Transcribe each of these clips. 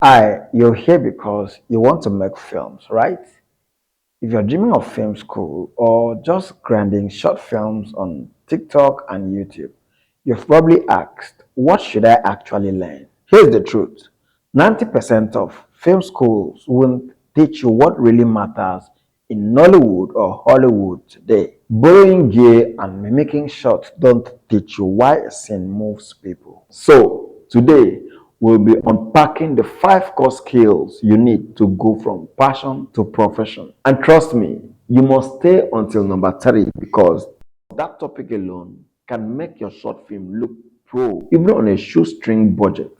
You're here because you want to make films, right? If you're dreaming of film school or just grinding short films on TikTok and YouTube, you've probably asked, what should I actually learn? Here's the truth. 90% of film schools won't teach you what really matters in Nollywood or Hollywood today. Borrowing gear and mimicking shots don't teach you why a scene moves people. So, today, we'll be unpacking the 5 core skills you need to go from passion to profession. And trust me, you must stay until number 3 because that topic alone can make your short film look pro, even on a shoestring budget.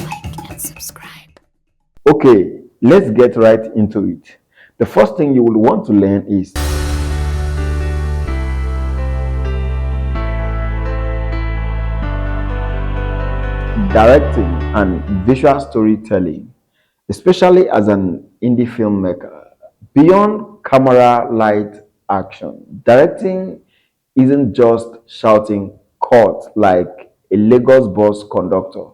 Like and subscribe. Okay, let's get right into it. The first thing you will want to learn is directing and visual storytelling, especially as an indie filmmaker. Beyond camera, light, action, directing isn't just shouting cut like a Lagos bus conductor.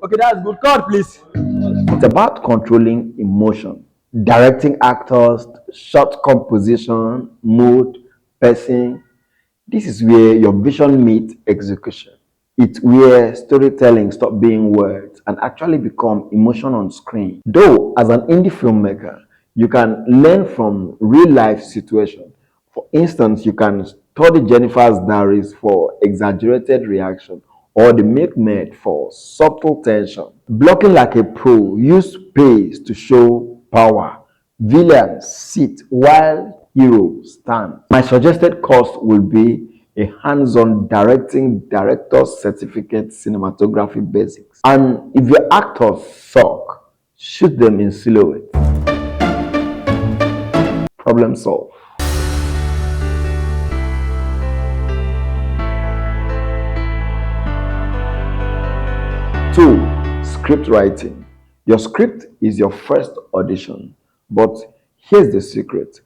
Okay, that's good. Card, please. It's about controlling emotion, directing actors, shot composition, mood, pacing. This is where your vision meets execution. It's where storytelling stop being words and actually become emotion on screen. Though, as an indie filmmaker, you can learn from real life situations. For instance, you can study Jennifer's diaries for exaggerated reaction or the milkmaid for subtle tension. Blocking like a pro, use pace to show power. Villains sit while heroes stand. My suggested course will be a hands-on directing director's certificate cinematography basics. And if your actors suck, shoot them in silhouette. Problem solved. 2. Script writing. Your script is your first audition, but here's the secret.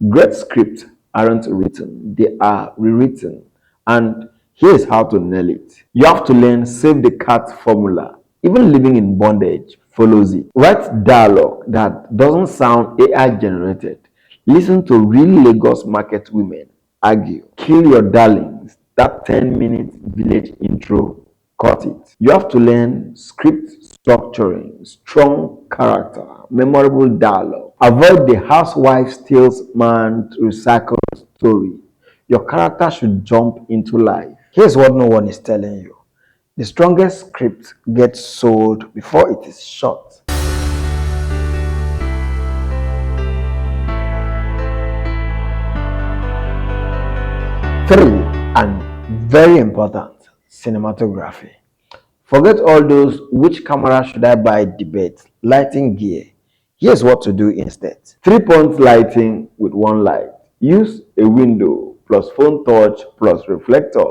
Great scripts aren't written, they are rewritten. And here's how to nail it. You have to learn save the cat formula. Even living in bondage follows it. Write dialogue that doesn't sound AI generated. Listen to real Lagos market women argue. Kill your darlings. That 10-minute village intro, cut it. You have to learn script structuring, strong character, memorable dialogue. Avoid the housewife steals man recycled story. Your character should jump into life. Here's what no one is telling you. The strongest script gets sold before it is shot. 3. And very important, cinematography. Forget all those which camera should I buy debates, lighting gear. Here's what to do instead. 3-point lighting with one light. Use a window plus phone torch plus reflector,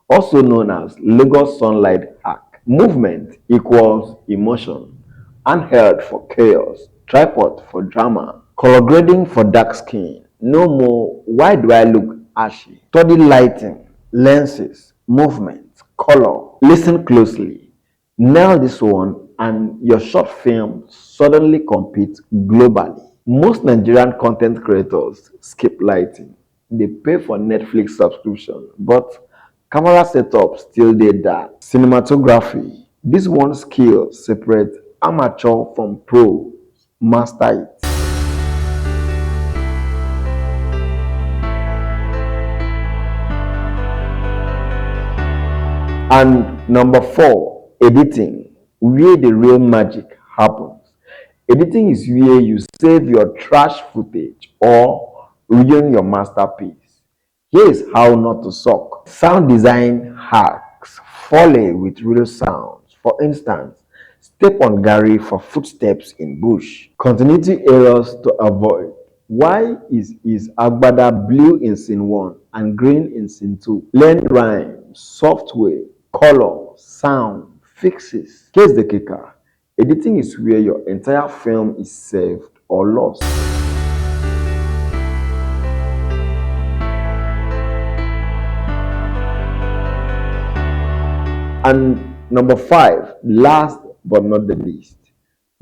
also known as Lagos sunlight hack. Movement equals emotion. Handheld for chaos. Tripod for drama. Color grading for dark skin. No more, why do I look ashy? Study lighting, lenses, movement, color. Listen closely. Nail this one and your short film suddenly competes globally. Most Nigerian content creators skip lighting. They pay for Netflix subscription, but camera setup still did that. Cinematography. This one skill separates amateur from pro. Master it. And number 4, editing, where the real magic happens. Editing is where you save your trash footage or ruin your masterpiece. Here is how not to suck. Sound design hacks, foley with real sounds. For instance, step on Gary for footsteps in bush. Continuity errors to avoid. Why is Agbada blue in scene 1 and green in scene 2? Learn rhyme, software, color, sound, fixes. Here's the kicker. Editing is where your entire film is saved or lost. And number 5, last but not the least,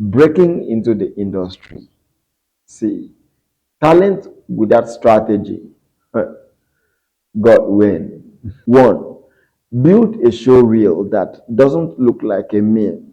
breaking into the industry. See, talent without strategy, God win. 1. Build a show reel that doesn't look like a meme.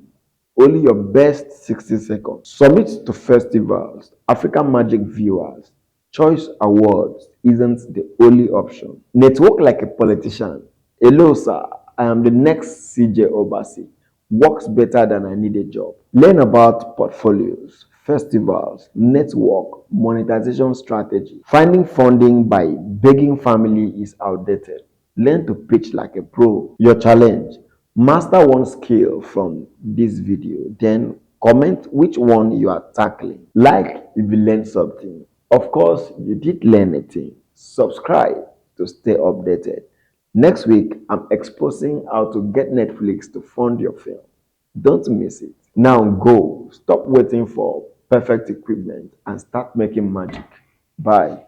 Only your best 60 seconds. Submit to festivals, African Magic viewers. Choice awards isn't the only option. Network like a politician. Hello, sir. I am the next CJ Obasi. Works better than I need a job. Learn about portfolios, festivals, network, monetization strategy. Finding funding by begging family is outdated. Learn to pitch like a pro. Your challenge: master one skill from this video, then comment which one you are tackling. Like if you learned something. Of course, you did learn a thing. Subscribe to stay updated. Next week, I'm exposing how to get Netflix to fund your film. Don't miss it. Now go. Stop waiting for perfect equipment and start making magic. Bye.